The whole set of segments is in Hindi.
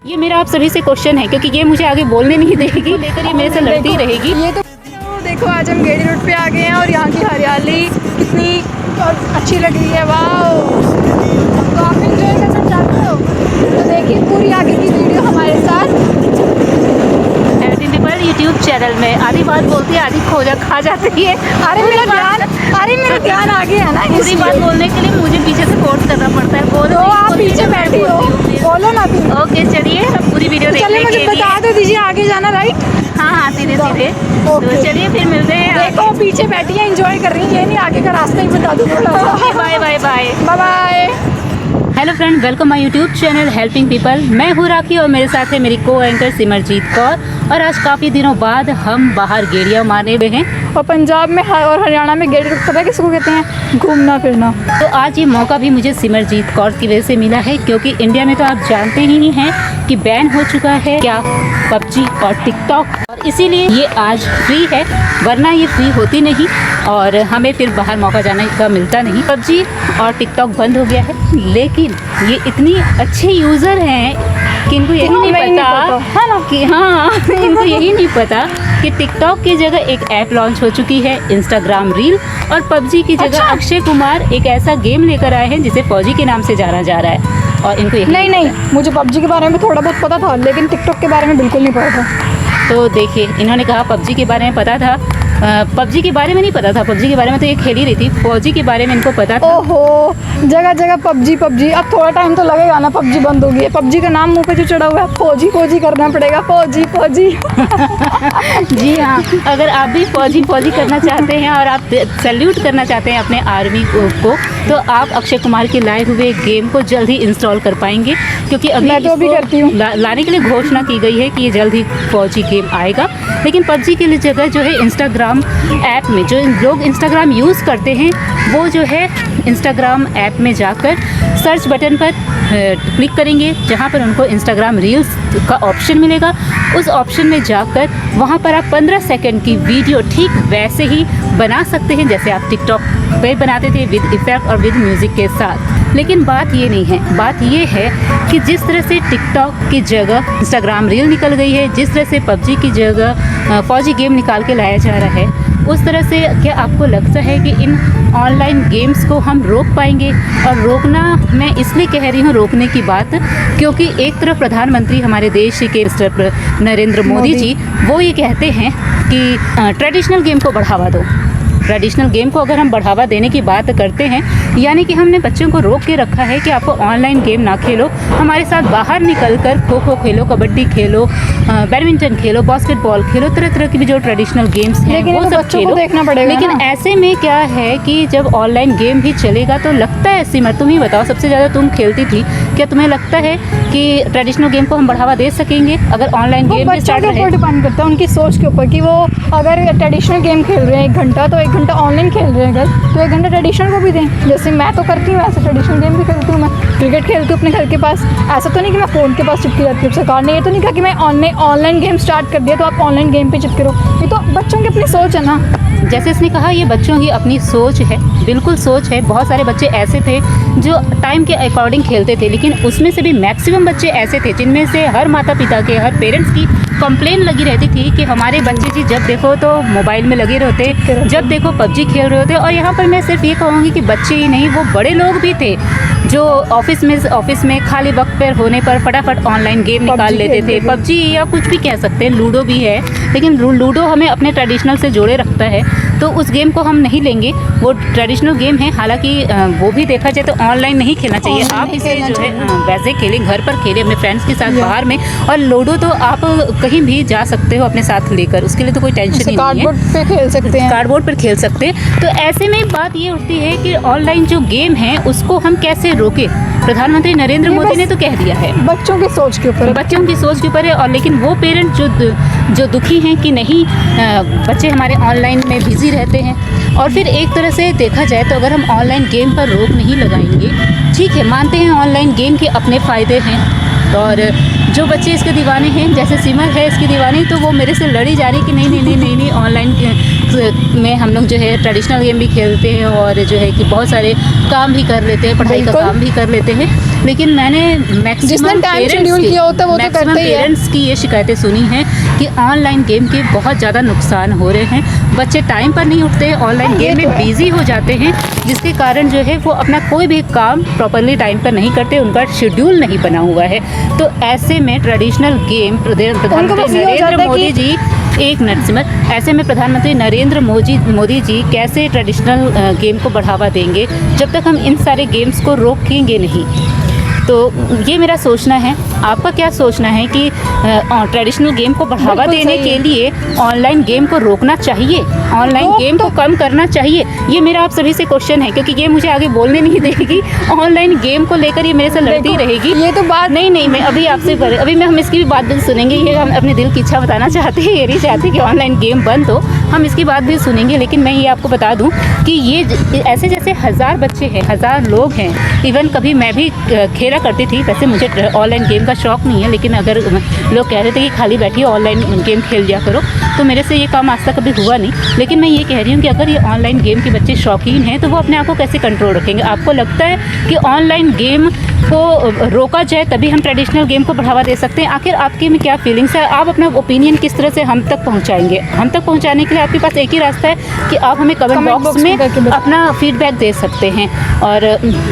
ये मेरा आप सभी से क्वेश्चन है क्योंकि ये मुझे आगे बोलने नहीं देगी, लेकर ये मेरे से लड़ती रहेगी। ये तो देखो आज हम गेड़ी रोड पे आ गए हैं और यहाँ की हरियाली कितनी अच्छी लग रही है। वाह, तो आप एंजॉय करना चाहते हो तो देखिए पूरी आगे की वीडियो हमारे साथ। हेल्पिंग पीपल यूट्यूब चैनल में आधी बात बोलती है, आधी खोजा खा जाती है। अरे मेरा ध्यान आ गया है ना, पूरी बात बोलने के लिए मुझे पीछे से फोर्स करना पड़ता है। बोलो, तो आप पीछे बैठी हो, बोलो ना तुम। ओके चलिए पूरी वीडियो चलिए देखने मुझे के लिए। बता दो दीजिए आगे जाना, राइट? हाँ सीधे सीधे। तो चलिए फिर मिलते हैं। देखो पीछे बैठी है, एंजॉय कर रही है, ये नहीं आगे का रास्ता ही बता दो थोड़ा सा। Bye bye bye bye bye. Hello friend, welcome my YouTube channel helping people. मैं हूँ राखी और मेरे साथ है मेरी को एंकर सिमरजीत कौर। और आज काफ़ी दिनों बाद हम बाहर गेड़ियाँ मारने हुए हैं। और पंजाब में और हरियाणा में गेड़ी रोड पता है किसको कहते हैं? घूमना फिरना। तो आज ये मौका भी मुझे सिमरजीत कौर की वजह से मिला है क्योंकि इंडिया में तो आप जानते ही हैं कि बैन हो चुका है क्या पबजी और टिकटॉक, और इसीलिए ये आज फ्री है, वरना ये फ्री होती नहीं और हमें फिर बाहर मौका जाने का मिलता नहीं। पबजी और टिकटॉक बंद हो गया है, लेकिन ये इतनी अच्छे यूज़र हैं कि इनको यही नहीं पता है ना कि हाँ इनको यही नहीं पता कि टिकटॉक की जगह एक ऐप लॉन्च हो चुकी है, इंस्टाग्राम रील, और पबजी की जगह अक्षय कुमार एक ऐसा गेम लेकर आए हैं जिसे फौजी के नाम से जाना जा रहा है। और इनको यही नहीं, मुझे पबजी के बारे में थोड़ा बहुत पता था, लेकिन टिकटॉक के बारे में बिल्कुल नहीं पता था। तो देखिए, इन्होंने कहा पबजी के बारे में पता था, पबजी के बारे में नहीं पता था, पबजी के बारे में तो ये खेल ही रही थी, फौजी के बारे में इनको पता था। ओहो, जगह जगह पबजी। अब थोड़ा टाइम तो लगेगा ना, पबजी बंद होगी। पबजी का नाम मुंह पे जो चढ़ा हुआ है, फौजी करना पड़ेगा, फौजी। जी हाँ, अगर आप भी फौजी करना चाहते हैं और आप सैल्यूट करना चाहते हैं अपने आर्मी को, तो आप अक्षय कुमार के लाए हुए गेम को जल्द ही इंस्टॉल कर पाएंगे क्योंकि अभी मैं तो भी करती हूँ। लाने के लिए घोषणा की गई है कि ये जल्द ही फौजी गेम आएगा। लेकिन पबजी के लिए जगह जो है इंस्टाग्राम ऐप में, जो लोग इंस्टाग्राम यूज़ करते हैं वो जो है इंस्टाग्राम ऐप में जाकर सर्च बटन पर क्लिक करेंगे, जहाँ पर उनको इंस्टाग्राम रील्स का ऑप्शन मिलेगा। उस ऑप्शन में जाकर वहाँ पर आप 15 सेकंड की वीडियो ठीक वैसे ही बना सकते हैं जैसे आप टिकटॉक पे बनाते थे, विद इफ़ेक्ट और विद म्यूज़िक के साथ। लेकिन बात ये नहीं है, बात ये है कि जिस तरह से टिकटॉक की जगह इंस्टाग्राम रील निकल गई है, जिस तरह से पबजी की जगह फौजी गेम निकाल के लाया जा रहा है, उस तरह से क्या आपको लगता है कि इन ऑनलाइन गेम्स को हम रोक पाएंगे? और रोकना मैं इसलिए कह रही हूँ, रोकने की बात, क्योंकि एक तरफ प्रधानमंत्री हमारे देश के मिस्टर नरेंद्र मोदी जी वो ये कहते हैं कि ट्रेडिशनल गेम को बढ़ावा दो। ट्रेडिशनल गेम को अगर हम बढ़ावा देने की बात करते हैं, यानी कि हमने बच्चों को रोक के रखा है कि आपको ऑनलाइन गेम ना खेलो, हमारे साथ बाहर निकलकर खो खो खेलो, कबड्डी खेलो, बैडमिंटन खेलो, बास्केटबॉल खेलो, तरह तरह की भी जो ट्रेडिशनल गेम्स हैं वो सब खेलो। देखना पड़ेगा। लेकिन ऐसे में क्या है कि जब ऑनलाइन गेम भी चलेगा तो लगता है, सिमर तुम ही बताओ, सबसे ज़्यादा तुम खेलती थी, क्या तुम्हें लगता है कि ट्रेडिशनल गेम को हम बढ़ावा दे सकेंगे अगर ऑनलाइन गेम स्टार्ट रहे? डिपेंड करता है उनकी सोच के ऊपर कि वो अगर ट्रेडिशनल गेम खेल रहे हैं 1 घंटा, तो 1 घंटा ऑनलाइन खेल रहे हैं अगर, तो 1 घंटा ट्रेडिशनल को भी दें। जैसे मैं तो करती हूँ, ऐसे ट्रेडिशनल गेम भी खेलती हूँ, मैं क्रिकेट खेलती हूँ अपने घर के पास। ऐसा तो नहीं कि मैं फ़ोन के पास चिपकी रहती हूँ। सरकार ने ये तो नहीं कहा कि मैं ऑनलाइन गेम स्टार्ट कर दिया तो आप ऑनलाइन गेम पे चिपके रहो। ये तो बच्चों की अपनी सोच है ना। जैसे इसने कहा, ये बच्चों की अपनी सोच है, बिल्कुल सोच है। बहुत सारे बच्चे ऐसे थे जो टाइम के अकॉर्डिंग खेलते थे, लेकिन उसमें से भी मैक्सिमम बच्चे ऐसे थे जिनमें से हर माता पिता के, हर पेरेंट्स की कंप्लेन लगी रहती थी कि हमारे बच्चे जी जब देखो तो मोबाइल में लगे रहते, जब देखो पबजी खेल रहे होते। और यहाँ पर मैं सिर्फ ये कहूँगी कि बच्चे ही नहीं, वो बड़े लोग भी थे जो ऑफिस में खाली वक्त पर होने पर फटाफट ऑनलाइन गेम निकाल लेते थे। पबजी या कुछ भी कह सकते हैं, लूडो भी है, लेकिन लूडो हमें अपने ट्रेडिशनल से जोड़े रखता है, तो उस गेम को हम नहीं लेंगे। वो ट्रेडिशनल गेम है, हालांकि वो भी देखा जाए तो ऑनलाइन नहीं खेलना चाहिए। आप इसे जो है वैसे खेलें, घर पर खेलें अपने फ्रेंड्स के साथ बाहर में। और लूडो तो आप कहीं भी जा सकते हो अपने साथ लेकर, उसके लिए तो कोई टेंशन ही नहीं है, कार्डबोर्ड पे खेल सकते हैं, कार्डबोर्ड पर खेल सकते हैं। तो ऐसे में बात ये उठती है कि ऑनलाइन जो गेम है उसको हम कैसे रोकें? प्रधानमंत्री नरेंद्र मोदी ने तो कह दिया है, बच्चों की सोच के ऊपर, बच्चों की सोच के ऊपर है। और लेकिन वो पेरेंट्स जो दुखी हैं कि नहीं, बच्चे हमारे ऑनलाइन में बिजी रहते हैं। और फिर एक तरह से देखा जाए तो अगर हम ऑनलाइन गेम पर रोक नहीं लगाएंगे, ठीक है, मानते हैं ऑनलाइन गेम के अपने फ़ायदे हैं, और जो बच्चे इसके दीवाने हैं, जैसे सिमर है इसकी दीवानी, तो वो मेरे से लड़ी जा रही कि नहीं ऑनलाइन में हम लोग जो है ट्रेडिशनल गेम भी खेलते हैं और जो है कि बहुत सारे काम भी कर लेते हैं, पढ़ाई का काम भी कर लेते हैं। लेकिन मैंने जिसने मैक्सिमम time schedule किया होता है वो तो करते ही है। पेरेंट्स की ये शिकायतें सुनी हैं कि ऑनलाइन गेम के बहुत ज़्यादा नुकसान हो रहे हैं, बच्चे टाइम पर नहीं उठते, ऑनलाइन गेम में बिजी हो जाते हैं, जिसके कारण जो है वो अपना कोई भी काम प्रॉपरली टाइम पर नहीं करते, उनका शेड्यूल नहीं बना हुआ है। तो ऐसे में ट्रेडिशनल गेम प्रधानमंत्री नरेंद्र मोदी जी, एक मिनट सिमर, ऐसे में प्रधानमंत्री नरेंद्र मोदी जी कैसे ट्रेडिशनल गेम को बढ़ावा देंगे जब तक हम इन सारे गेम्स को रोकेंगे नहीं। तो ये मेरा सोचना है, आपका क्या सोचना है कि ट्रेडिशनल गेम को बढ़ावा देने के लिए ऑनलाइन गेम को रोकना चाहिए, ऑनलाइन गेम को कम करना चाहिए? ये मेरा आप सभी से क्वेश्चन है, क्योंकि ये मुझे आगे बोलने नहीं देगी, ऑनलाइन गेम को लेकर ये मेरे से लड़ती रहेगी। ये तो बात नहीं, मैं अभी आपसे अभी हम इसकी भी बात भी सुनेंगे। ये हम अपने दिल की इच्छा बताना चाहते हैं, ये नहीं चाहते कि ऑनलाइन गेम बंद हो, हम इसकी बात भी सुनेंगे। लेकिन मैं ये आपको बता दूं कि ये ऐसे जैसे 1000 बच्चे हैं, 1000 लोग हैं। इवन कभी मैं भी खेला करती थी, वैसे मुझे ऑनलाइन गेम का शौक़ नहीं है, लेकिन अगर लोग कह रहे थे कि खाली बैठिए ऑनलाइन गेम खेल लिया करो, तो मेरे से ये काम आज तक कभी हुआ नहीं। लेकिन मैं ये कह रही हूँ कि अगर ये ऑनलाइन गेम के बच्चे शौकीन हैं तो वो अपने आप को कैसे कंट्रोल रखेंगे? आपको लगता है कि ऑनलाइन गेम को रोका जाए तभी हम ट्रेडिशनल गेम को बढ़ावा दे सकते हैं? आखिर आपके में क्या फीलिंग्स है? आप अपना ओपिनियन किस तरह से हम तक पहुँचाएंगे? हम तक पहुँचाने के लिए आपके पास एक ही रास्ता है कि आप हमें कमेंट बॉक्स में अपना फीडबैक दे सकते हैं, और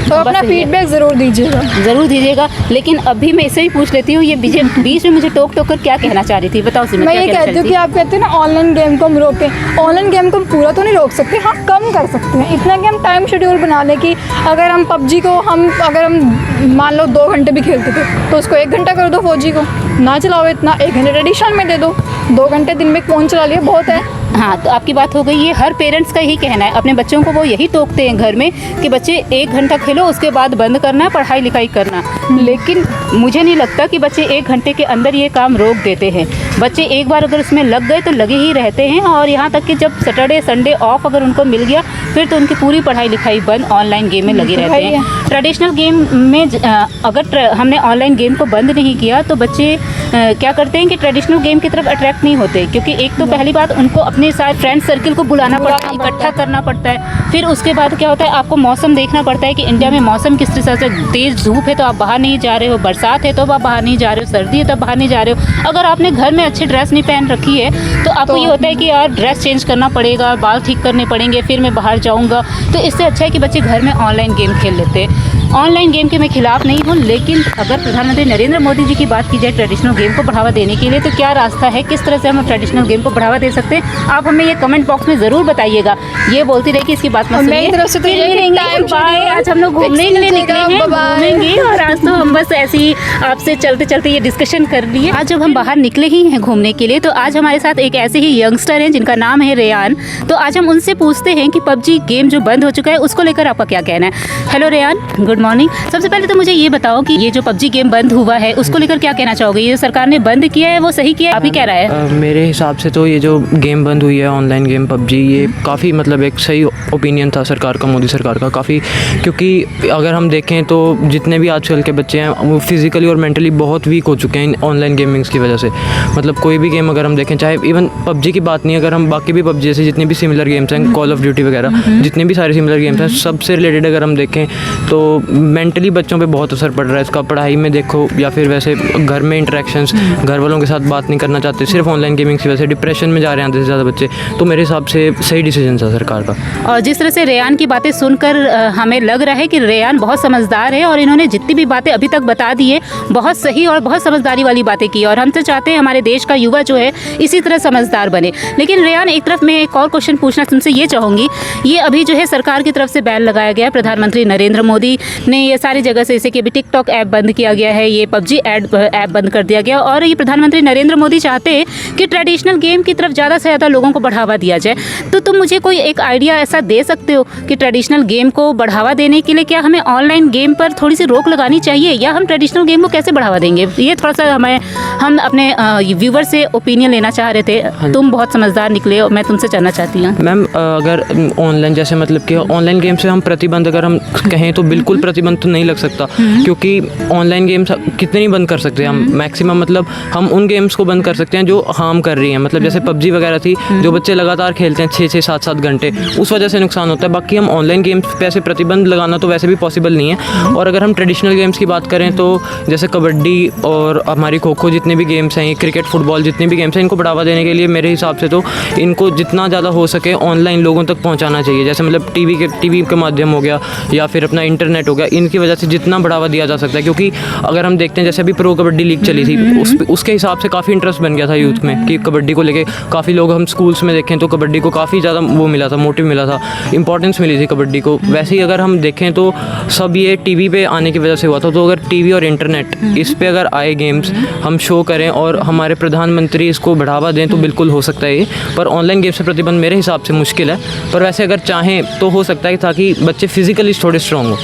तो अपना फीडबैक ज़रूर दीजिएगा। लेकिन अभी मैं इसे ही पूछ लेती हूँ, ये बीच में मुझे टोक कर क्या कहना चाह रही थी, बताओ सिमर। मैं ये कहती हूँ कि आप कहते हैं ना ऑनलाइन गेम को हम रोकें, ऑनलाइन गेम को हम पूरा तो नहीं रोक सकते, हाँ कम कर सकते हैं। इतना कि हम टाइम शेड्यूल बना लें कि अगर हम PUBG को अगर हम मान लो 2 घंटे भी खेलते थे तो उसको 1 घंटा कर दो, फौजी को ना चलाओ इतना, 1 घंटे ट्रेडिशनल में दे दो, 2 घंटे दिन में फ़ोन चला लिया बहुत है। हाँ, तो आपकी बात हो गई। ये हर पेरेंट्स का यही कहना है, अपने बच्चों को वो यही टोकते हैं घर में कि बच्चे 1 घंटा खेलो, उसके बाद बंद करना है, पढ़ाई लिखाई करना। लेकिन मुझे नहीं लगता कि बच्चे 1 घंटे के अंदर ये काम रोक देते हैं। बच्चे एक बार अगर उसमें लग गए तो लगे ही रहते हैं, और यहाँ तक कि जब सैटरडे संडे ऑफ अगर उनको मिल गया फिर तो उनकी पूरी पढ़ाई लिखाई बंद, ऑनलाइन गेम में लगे रहते हैं। ट्रेडिशनल गेम में अगर हमने ऑनलाइन गेम को बंद नहीं किया तो बच्चे क्या करते हैं कि ट्रेडिशनल गेम की तरफ अट्रैक्ट नहीं होते, क्योंकि एक तो पहली बात उनको अपने साथ फ्रेंड सर्किल को बुलाना पड़ता है, इकट्ठा करना पड़ता है। फिर उसके बाद क्या होता है, आपको मौसम देखना पड़ता है कि इंडिया में मौसम किस तरह से, तेज़ धूप है तो आप बाहर नहीं जा रहे हो, बरसात है तो आप बाहर नहीं जा रहे हो, सर्दी है तो आप बाहर नहीं जा रहे हो। अगर आपने घर में अच्छी ड्रेस नहीं पहन रखी है तो आपको ये होता है कि यार ड्रेस चेंज करना पड़ेगा, बाल ठीक करने पड़ेंगे, फिर मैं बाहर जाऊँगा। तो इससे अच्छा है कि बच्चे घर में ऑनलाइन गेम खेल लेते हैं। ऑनलाइन गेम के मैं खिलाफ नहीं हूँ, लेकिन अगर प्रधानमंत्री नरेंद्र मोदी जी की बात की जाए ट्रेडिशनल गेम को बढ़ावा देने के लिए, तो क्या रास्ता है, किस तरह से हम ट्रेडिशनल गेम को बढ़ावा दे सकते हैं? आप हमें ये कमेंट बॉक्स में ज़रूर बताइएगा। ये बोलती रही कि इसकी बात मत सुनिए। तरफ से तो आज हम लोग घूमने के लिए निकले हैं, घूमेंगे, और आज तो हम बस ऐसे ही आपसे चलते चलते ये डिस्कशन कर लिए। आज जब हम बाहर निकले ही हैं घूमने के लिए, तो आज हमारे साथ एक ऐसे ही यंगस्टर हैं जिनका नाम है रेयान। तो आज हम उनसे पूछते हैं कि PUBG गेम जो बंद हो चुका है उसको लेकर आपका क्या कहना है। Hello Rayan, good morning. सबसे पहले तो मुझे ये बताओ कि ये जो PUBG गेम बंद हुआ है उसको लेकर क्या कहना चाहोगे? ये सरकार ने बंद किया है, वो सही किया है, आप ही कह रहा है? मेरे हिसाब से तो ये जो गेम बंद हुई है ऑनलाइन गेम PUBG, ये काफ़ी मतलब एक सही ओपिनियन था सरकार का, मोदी सरकार का काफ़ी। क्योंकि अगर हम देखें तो जितने भी आजकल के बच्चे हैं वो फिज़िकली और मेंटली बहुत वीक हो चुके हैं इन ऑनलाइन गेमिंग्स की वजह से। मतलब कोई भी गेम अगर हम देखें, चाहे इवन PUBG की बात नहीं, अगर हम बाकी भी PUBG जैसे जितने भी सिमिलर गेम्स हैं, कॉल ऑफ ड्यूटी वगैरह, जितने भी सारे सिमिलर गेम्स हैं, सबसे रिलेटेड अगर हम देखें तो मेंटली बच्चों पे बहुत असर पड़ रहा है इसका। पढ़ाई में देखो या फिर वैसे घर में इंटरेक्शंस, घर वालों के साथ बात नहीं करना चाहते, सिर्फ ऑनलाइन गेमिंग की वजह से डिप्रेशन में जा रहे हैं आधे से ज़्यादा बच्चे। तो मेरे हिसाब से सही डिसीजन था सरकार का। और जिस तरह से रेयान की बातें सुनकर हमें लग रहा है कि रेयान बहुत समझदार है, और इन्होंने जितनी भी बातें अभी तक बता दी है बहुत सही और बहुत समझदारी वाली बातें की, और हम तो चाहते हैं हमारे देश का युवा जो है इसी तरह समझदार बने। लेकिन रेयान, एक तरफ मैं एक और क्वेश्चन पूछना तुमसे ये चाहूँगी, ये अभी जो है सरकार की तरफ से बैन लगाया गया है, प्रधानमंत्री नरेंद्र मोदी ने ये सारी जगह से, जैसे कि अभी टिकटॉक ऐप बंद किया गया है, ये PUBG ऐप बंद कर दिया गया, और ये प्रधानमंत्री नरेंद्र मोदी चाहते हैं कि ट्रेडिशनल गेम की तरफ ज़्यादा से ज़्यादा लोगों को बढ़ावा दिया जाए। तो तुम मुझे कोई एक आइडिया ऐसा दे सकते हो कि ट्रेडिशनल गेम को बढ़ावा देने के लिए क्या हमें ऑनलाइन गेम पर थोड़ी सी रोक लगानी चाहिए, या हम ट्रेडिशनल गेम को कैसे बढ़ावा देंगे? ये थोड़ा सा हम अपने व्यूवर से ओपिनियन लेना चाह रहे थे। तुम बहुत समझदार निकले और मैं तुमसे जानना चाहती हूँ। मैम, अगर ऑनलाइन जैसे मतलब कि ऑनलाइन गेम से हम प्रतिबंध अगर हम कहें तो बिल्कुल प्रतिबंध तो नहीं लग सकता, क्योंकि ऑनलाइन गेम्स कितने ही बंद कर सकते हैं हम मैक्सिमम, मतलब हम उन गेम्स को बंद कर सकते हैं जो हार्म कर रही हैं, मतलब जैसे पबजी वगैरह थी जो बच्चे लगातार खेलते हैं 6-6 7-7 घंटे, उस वजह से नुकसान होता है। बाकी हम ऑनलाइन गेम्स पे ऐसे प्रतिबंध लगाना तो वैसे भी पॉसिबल नहीं है। और अगर हम ट्रेडिशनल गेम्स की बात करें तो जैसे कबड्डी और हमारी खो खो जितने भी गेम्स हैं, क्रिकेट फुटबॉल जितने भी गेम्स हैं, इनको बढ़ावा देने के लिए मेरे हिसाब से तो इनको जितना ज़्यादा हो सके ऑनलाइन लोगों तक पहुंचाना चाहिए। जैसे मतलब टीवी के माध्यम हो गया या फिर अपना इंटरनेट हो गया, इनकी वजह से जितना बढ़ावा दिया जा सकता है। क्योंकि अगर हम देखते हैं जैसे अभी प्रो कबड्डी लीग चली थी, उसके हिसाब से काफ़ी इंटरेस्ट बन गया था यूथ में कि कबड्डी को लेके काफ़ी लोग, हम स्कूल्स में देखें तो कबड्डी को काफ़ी ज़्यादा वो मिला था, मोटिव मिला था, इंपॉर्टेंस मिली थी कबड्डी को। वैसे ही अगर हम देखें तो सब ये टीवी पे आने की वजह से हुआ था। तो अगर टीवी और इंटरनेट इस पे अगर आए गेम्स हम शो करें और हमारे प्रधानमंत्री इसको बढ़ावा दें तो बिल्कुल हो सकता है ये। पर ऑनलाइन गेम्स से प्रतिबंध मेरे हिसाब से मुश्किल है, पर वैसे अगर चाहें तो हो सकता है ताकि बच्चे फिजिकली थोड़े स्ट्रॉन्ग हो।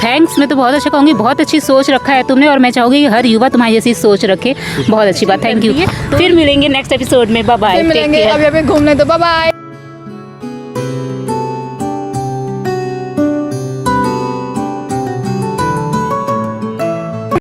थैंक्स, मैं तो बहुत अच्छा कहूँगी, बहुत अच्छी सोच रखा है तुमने और मैं चाहूँगी कि हर युवा तुम्हारी जैसी सोच रखे। बहुत अच्छी बात, थैंक यू। फिर मिलेंगे नेक्स्ट एपिसोड में, बाय बाय। फिर मिलेंगे, अभी घूमने दो, बाय बाय।